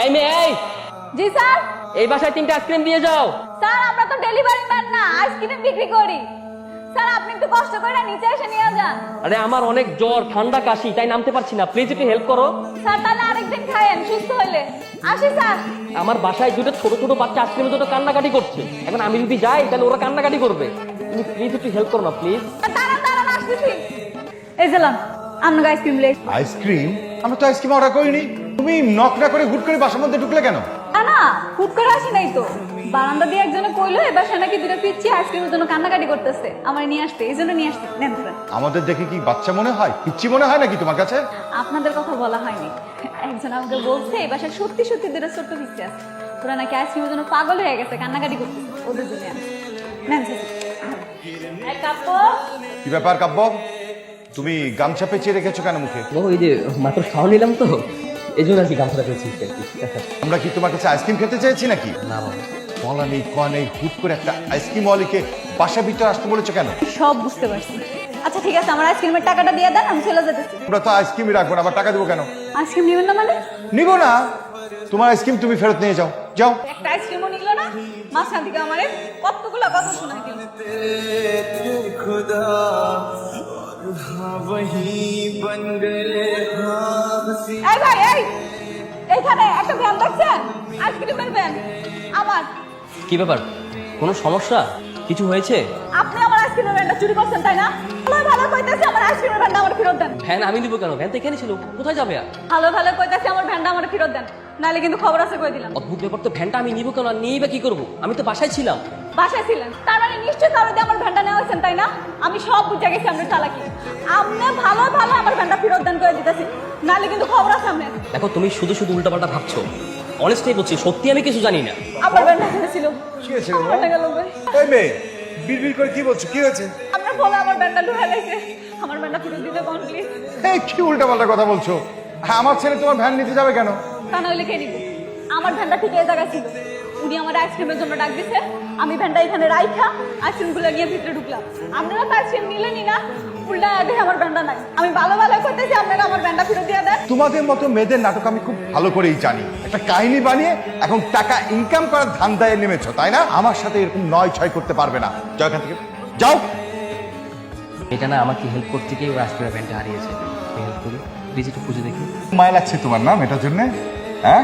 এই মেয়ে এই, জি স্যার। এই বাসায় 3টা আইসক্রিম দিয়ে যাও। স্যার আমরা তো ডেলিভারি ম্যান না, আইসক্রিম বিক্রি করি। স্যার আপনি একটু কষ্ট করে নিচে এসে নিয়ে যান। আরে আমার অনেক জ্বর ঠান্ডা কাশি, তাই নামতে পারছি না, প্লিজ একটু হেল্প করো। স্যার তাহলে আরেকদিন খায়েন সুস্থ হলে। আসি স্যার। আমার বাসায় দুটো ছোট ছোট বাচ্চা আইসক্রিমের জন্য কান্নাকাটি করছে, এখন আমি যদি যাই তাহলে ওরা কান্নাকাটি করবে। তুমি প্লিজ একটু হেল্প করো না প্লিজ। দাঁড়ান দাঁড়ান আসতেছি। এই যে লন আপনাকে আইসক্রিম লেগ। আইসক্রিম? আমরা তো আইসক্রিম অর্ডার করিনি। তুমি নক না করে হুট করে বাসার মধ্যে ঢুকলে কেন? না না হুট করে আসি নাই তো, বারান্দা দিয়ে একজনে কইলো এবার সে নাকি দুটো পিচ্ছি আইসক্রিমের জন্য কান্নাকাটি করতেছে, আমার নিয়ে আসতে, এই জন্য নিয়ে আসতে। নেন ধরেন। আমাদের দেখে কি বাচ্চা মনে হয়, পিচ্ছি মনে হয় নাকি তোমার কাছে? আপনাদের কথা বলা হয়নি, একজন আমাকে বলছে এই বাসায় সত্যি সত্যি দুটো ছোট্ট পিচ্ছি আছে, ওরা নাকি আইসক্রিমের জন্য পাগল হয়ে গেছে, কান্নাকাটি করতেছে, ওদের জন্য আনছে। নেন এক কাপ। কি ব্যাপার কাব্য, তুমি গামছা পেঁচিয়ে রেখেছো কেন মুখে? ও এই যে মাত্র খাওয়া নিলাম তো, এই জন্য আর কি গামছাটা পেয়েছি। আমরা কি তোমার কাছে আইসক্রিম খেতে চেয়েছি নাকি? না বাবা, বলা নেই কয়া নেই, হুট করে একটা আইসক্রিম ওয়ালিকে বাসা ভিতরে আসতে বলেছো কেন? সব বুঝতে পারছি। আচ্ছা ঠিক আছে, আমার আইসক্রিমের টাকাটা দিয়ে দেন, আমি চলে যেতেছি। আমরা তো আইসক্রিমই রাখবো না, আবার টাকা দেবো কেন? আইসক্রিম নেবেন না মানে? নিবো না, তোমার আইসক্রিম তুমি ফেরত নিয়ে যাও, যাও। একটা আইসক্রিমও নিল না, মাঝখান থেকে আমারে কতগুলো কথা শোনাই দিল। এই ভাই এই, এইখানে একটা ভ্যান দেখছেন, আইসক্রিমের ভ্যান আমার। কি ব্যাপার, কোনো সমস্যা, কিছু হয়েছে? আপনি আমার আইসক্রিমের ভ্যানটা চুরি করছেন তাই না? ভালো ভালো কইতেছি আমার আইসক্রিমের ভ্যানটা আমার ফেরত দেন। ভ্যান আমি দিব কেন, ভ্যান তো এখানে ছিল, কোথায় যাবে আর? ভালো ভালো কইতেছি আমার ভ্যানটা আমার ফেরত দেন, নাহলে কিন্তু খবর আছে কই দিলাম। অদ্ভুত ব্যাপার তো, ভ্যানটা আমি নিব কেন, আর নিয়েই বা কি করবো? আমি তো বাসায় ছিলাম। বাসায় ছিলেন তার মানে নিশ্চয়ই কারো দিয়ে আমার ভ্যানটা নেওয়া হয়েছেন তাই না? আমি সব বুঝে গেছি আপনার চালাকি। আপনি ভালো ভালো আমার ভ্যানটা ফেরত দেন করে দিতেছি, নাহলে কিন্তু খবর আছে আপনার। দেখো তুমি শুধু শুধু উল্টাপাল্টা ভাবছো, অনেস্টলি বলছি, সত্যি আমি কিছু জানি না। আপনার ভ্যানটা এখানে ছিল। কি হয়েছে? ভ্যানটা গেল ভাই। এই মেয়ে বিড়বিড় করে কি বলছো, কি হয়েছে? আপনার বলে আমার ভ্যানটা ঢুকে গেছে, আমার ভ্যানটা ফেরত দিতে কোন প্লিজ। এই কি উল্টাপাল্টা কথা বলছো? হ্যাঁ, আমার ছেলে তোমার ভ্যান নিতে যাবে কেন? তা নইলে কে নিব? আমার ভ্যানটা ঠিক এই জায়গায় ছিল, উনি আমার আইসক্রিমের জন্য ডাক দিছে, আমি ভ্যানটা এখানে রাইখা আইসক্রিমগুলো নিয়ে ভিতরে ঢুকলাম। আপনারা তো আইসক্রিম নিলেনই না, উল্টা দেখে আমার ভ্যানটা নাই। আমি ভালো ভালো করতেছি, আপনারা আমার ভ্যানটা ফেরত দিয়ে দেন। তোমাদের মতো মেয়েদের নাটক আমি খুব ভালো করেই জানি। একটা কাহিনী বানিয়ে এখন টাকা ইনকাম করার ধান্দায় নেমেছো তাই না? আমার সাথে এরকম নয় ছয় করতে পারবে না, যাও এখান থেকে, যাও। এটা না আমাকে হেল্প করতে গিয়ে ওর আইসক্রিমের ভ্যানটা হারিয়েছে, হেল্প করি প্লিজ, একটু খুঁজে দেখি। মায়া লাগছে তোমার নাম এটার জন্য? হ্যাঁ,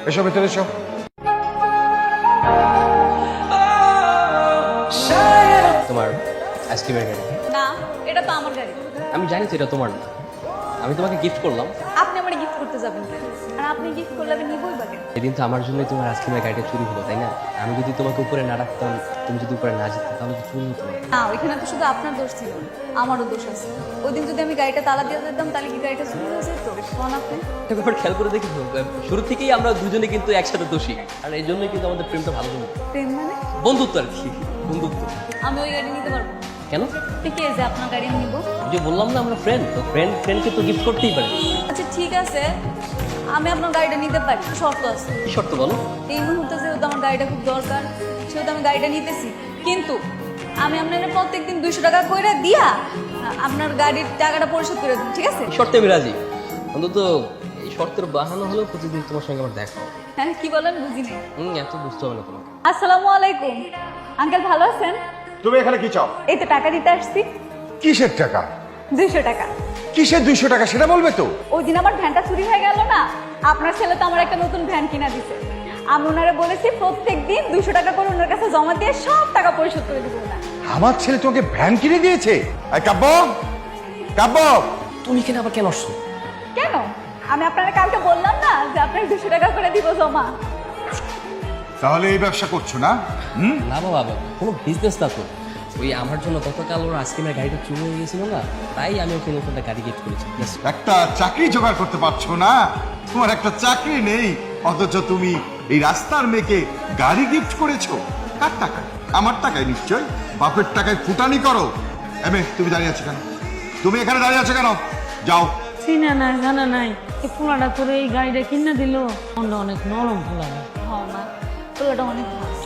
এসো ভেতরে এসো। তোমার আইসক্রিমের গাড়ি? না এটা তো আমার গাড়ি। আমি জানি তো এটা তোমার না, আমি তোমাকে গিফট করলাম। আপনি আমার গিফট করতে যাবেন কেন? আর আপনি গিফট করলে আমি নিবই বা কেন? এদিন তো আমার জন্যই তোমার আইসক্রিমের গাড়িটা চুরি হলো, তাই না? আমি যদি তোমাকে উপরে না রাখতাম, তুমি যদি উপরে না যেতে, তাহলে তো চুরি হতো না। না ওইখানে তো শুধু আপনার দোষ ছিল না, আমারও দোষ আছে। ওই দিন যদি আমি গাড়িটা তালা দিয়ে দিতাম তাহলে কি গাড়িটা চুরি হয়ে যেত? কোন আপনি? একটা ব্যাপার খেয়াল করে দেখি, শুরু থেকেই আমরা দুজনে কিন্তু একসাথে দোষী, আর এই জন্যই কিন্তু আমাদের প্রেমটা ভালো হলো। প্রেম মানে? বন্ধুত্ব আর কি, বন্ধুত্ব। আমি ওই গাড়ি নিতে পারবো না। কেন? ঠিক আছে যে আপনার গাড়ি আমি নিবো। যে বললাম না আমরা ফ্রেন্ড, তো ফ্রেন্ডকে তো গিফট করতেই পারি। আচ্ছা ঠিক আছে, আমি আপনার গাড়িটা নিতে পারি, শর্ত আছে। কি শর্ত বলো? এই মুহূর্তে যেহেতু আমার গাড়িটা খুব দরকার, সেহেতু আমি গাড়িটা নিতেছি, কিন্তু আমি আপনার প্রত্যেকদিন 200 টাকা করে দিয়া আপনার গাড়ির টাকাটা পরিশোধ করে দিন, ঠিক আছে? এই শর্তে আমি রাজি, অন্তত এই শর্তের বাহানো হলেও প্রতিদিন তোমার সঙ্গে আমার দেখা হবে। হ্যাঁ কি বলেন বুঝি নাই। এত বুঝতে হবে না তোমাকে। আসসালামু আলাইকুম আঙ্কেল, ভালো আছেন? তুমি এখানে কি চাও? এই তো টাকা দিতে আসছি। কিসের টাকা? 200 টাকা। কিসের 200 টাকা সেটা বলবে তো? ওই দিন আমার ভ্যানটা চুরি হয়ে গেল না, আপনার ছেলে তো আমার একটা নতুন ভ্যান কিনা দিছে, আমি ওনারা বলেছি প্রত্যেকদিন 200 টাকা করে ওনার কাছে জমা দিয়ে সব টাকা পরিশোধ করে দিব না। আমার ছেলে তোমাকে ভ্যান কিনে দিয়েছে? এই কাব্য, কাব্য, তুমি কেন আবার কেন আসছো? কেন? আমি আপনারা কালকে বললাম না যে আপনার 200 টাকা করে দিব জমা। তাহলে এই ব্যবসা করছো না? হুম, না বাবা, কোনো বিজনেস না তো, ওই আমার জন্য গতকাল ওর আইসক্রিমের গাড়িটা চুরি হয়ে গেছিল না, তাই আমি ওকে নতুন একটা গাড়ি গিফট করেছি। Just একটা চাকরি জোগাড় করতে পারছো না? তোমার একটা চাকরি নেই, অথচ তুমি এই রাস্তার মেয়েকে গাড়ি গিফট করেছো। কার টাকায়? আমার টাকায় নিশ্চয়। বাপের টাকায় ফুটানি করো। এমে তুমি দাঁড়িয়ে আছো কেন? তুমি এখানে দাঁড়িয়ে আছো কেন? যাও। চিনা নাই জানা নাই, এই পোলাটা তোরে এই গাড়িটা কিনে দিল, মনটা অনেক নরম পোলা। হ্যাঁ মা, পোলাটা অনেক ভালো।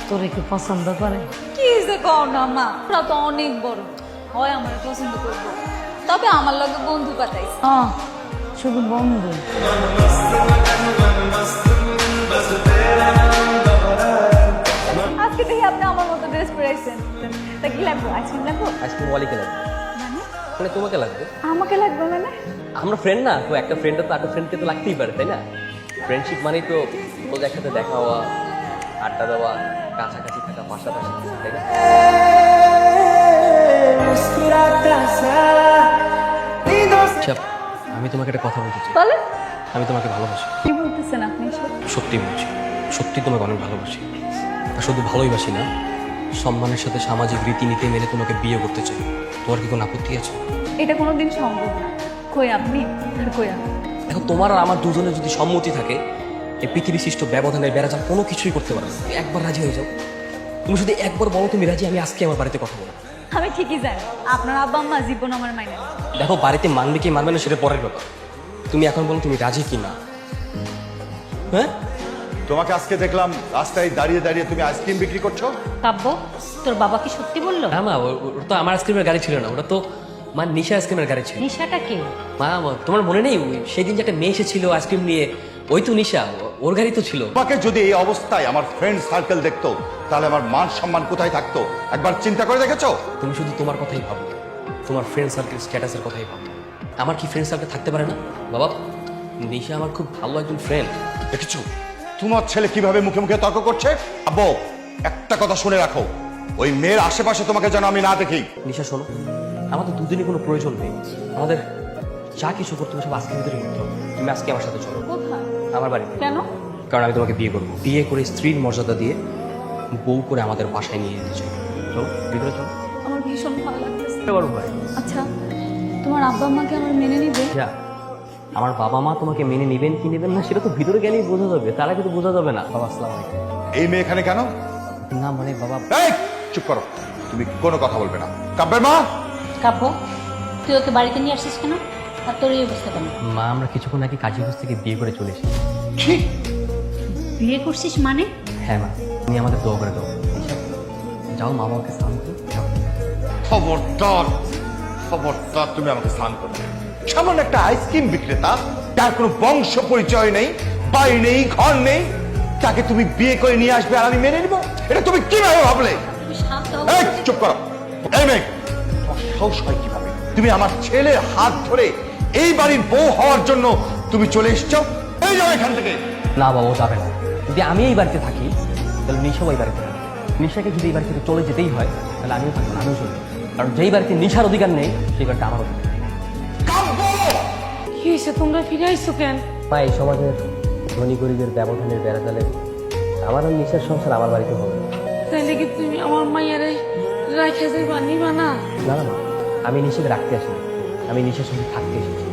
তোরে কি পছন্দ করে? কি যে কও না মা, ওরা তো অনেক বড় হয়, আমার পছন্দ করবো, তবে আমার লগে বন্ধু পাতাইছে। শুধু বন্ধু। আজকে দেখি আপনি আমার মতো ড্রেস পরে আইছেন। তা কি লাগবে? আইসক্রিম লাগবে? আইসক্রিম ওয়ালিকে লাগবে, মানে মানে তোমাকে লাগবে। আমাকে লাগবে মানে? আমরা ফ্রেন্ড না, তো একটা ফ্রেন্ডের তো একটা ফ্রেন্ডকে তো লাগতেই পারে, তাই না? ফ্রেন্ডশিপ মানেই তো রোজ একসাথে দেখা হওয়া, আড্ডা দেওয়া, কাছাকাছি থাকা, পাশাপাশি, তাই না? আচ্ছা, আমি তোমাকে একটা কথা বলতে চাই। বলেন। আমি তোমাকে ভালোবাসি, কি বলতেছেন আপনি এসব? সত্যি বলছি, সত্যি তোমাকে অনেক ভালোবাসি। আর শুধু ভালোইবাসি না, সম্মানের সাথে সামাজিক রীতিনীতি মেনে তোমাকে বিয়ে করতে চাই। তোমার কি কোনো আপত্তি আছে? এটা কোনোদিন সম্ভব না। কই আপনি আর কই আমি? দেখো, তোমার আর আমার দুজনের যদি সম্মতি থাকে, এই পৃথিবী সৃষ্ট ব্যবধানের বেড়াজাল কোনো কিছুই করতে পারে না। তুমি একবার রাজি হয়ে যাও। তুমি যদি একবার বলো তুমি রাজি, আমি আজকে আমার বাড়িতে কথা বলবো। আমি ঠিকই জানি আপনার আব্বা আম্মা জীবন আমার মাইনে নেবে। দেখো, বাড়িতে মানবে কি মানবে না সেটা পরের ব্যাপার। তুমি এখন বলো তুমি রাজি কি না। হ্যাঁ, তোমাকে আজকে দেখলাম রাস্তায় দাঁড়িয়ে দাঁড়িয়ে তুমি আইসক্রিম বিক্রি করছো। কাব্য, তোর বাবা কি সত্যি বললো? না মা, ওটা তো আমার আইসক্রিমের গাড়ি ছিল না, ওটা তো মা নিশা আইসক্রিমের গাড়ি ছিল। নিশাটা কে? মা, তোমার মনে নেই সেই দিন যে একটা মেয়ে এসেছিল আইসক্রিম নিয়ে? ওই তো নিশা, ওর গাড়ি তো ছিল। তোমাকে যদি এই অবস্থায় আমার ফ্রেন্ড সার্কেল দেখতো, তাহলে আমার মান সম্মান কোথায় থাকতো একবার চিন্তা করে দেখেছো? তুমি শুধু তোমার কথাই ভাবো, তোমার ফ্রেন্ড সার্কেল স্ট্যাটাসের কথাই ভাবো। আমার কি ফ্রেন্ড সার্কেল থাকতে পারে না বাবা? নিশা আমার খুব ভালো একজন ফ্রেন্ড। দেখেছো তোমার ছেলে কিভাবে মুখে মুখে তর্ক করছে? আব্বু, একটা কথা শুনে রাখো, ওই মেয়ের আশেপাশে তোমাকে যেন আমি না দেখি। নিশা শোনো, আমাদের দুদিনই কোনো প্রয়োজন নেই। আমাদের যা কিছু করতে হবে সব আজকের ভিতরে করতে হবে। তুমি আজকে আমার সাথে চলো কোথায়? আমার বাড়িতে। কেন? কারণ আমি তোমাকে বিয়ে করবো, বিয়ে করে স্ত্রীর মর্যাদা দিয়ে বউ করে আমাদের বাসায় নিয়ে যেতে চাই। চলো ভিতরে চলো। আমার ভীষণ ভালো লাগতেছে। এবার ভাই, আচ্ছা, তোমার আব্বা আম্মাকে আমার মেনে নিবে? যা, আমার বাবা মা তোমাকে মেনে নেবেন কি নেবেন না সেটা তো ভিতরে গেলেই বোঝা যাবে, তার আগে তো বোঝা যাবে না। বাবা আসসালামু আলাইকুম। এই মেয়ে এখানে কেন? না মানে বাবা, এই চুপ করো, তুমি কোনো কথা বলবে না। কাব্যের মা, কাব্য, তুই ওকে বাড়িতে নিয়ে আসছিস কেন? আর তোর এই অবস্থা কেন? মা আমরা কিছুক্ষণ আগে কাজীগঞ্জ থেকে বিয়ে করে চলে এসেছি। কি বিয়ে করছিস মানে? হ্যাঁ মা, তুমি আমাদের দোয়া করে দাও। যাও মা বাবাকে স্নান করো, যাও। খবরদার, খবরদার, তুমি আমাকে স্নান করো। সামান্য একটা আইসক্রিম বিক্রেতা, তার কোনো বংশ পরিচয় নেই, বাড়ি নেই, ঘর নেই, তাকে তুমি বিয়ে করে নিয়ে আসবে আর আমি মেনে নিব? এটা তুমি কিভাবে ভাবলে? তুমি শান্ত হও। এই চুপ করো। এই মেয়ে, তোমার সাহস হয় কিভাবে? তুমি আমার ছেলের হাত ধরে এই বাড়ির বউ হওয়ার জন্য তুমি চলে এসছো? এই যাও এখান থেকে। না বাবা, ও যাবে না। যদি আমি এই বাড়িতে থাকি তাহলে নিশাও এই বাড়িতে থাকবে। নিশাকে যদি এই বাড়ি থেকে চলে যেতেই হয় তাহলে আমিও থাকবো না, আমিও চলে যাবো। কারণ যেই বাড়িতে নিশার অধিকার নেই সেই বাড়িতে আমার অধিকার। কাব্য! কি হয়েছে, তোমরা ফিরে আইসো কেন? মা, এই সমাজের ধনী গরিবের ব্যবধানের বেড়াজালে আমার আর নিশার সংসার আমার বাড়িতে হবে না। তাইলে কি তুমি আমার মাইয়ারে রাখা যাইবা, নিবা না? না না মা, আমি নিশাকে রাখতে আসিনি, আমি নিশার সঙ্গে থাকতে এসেছি।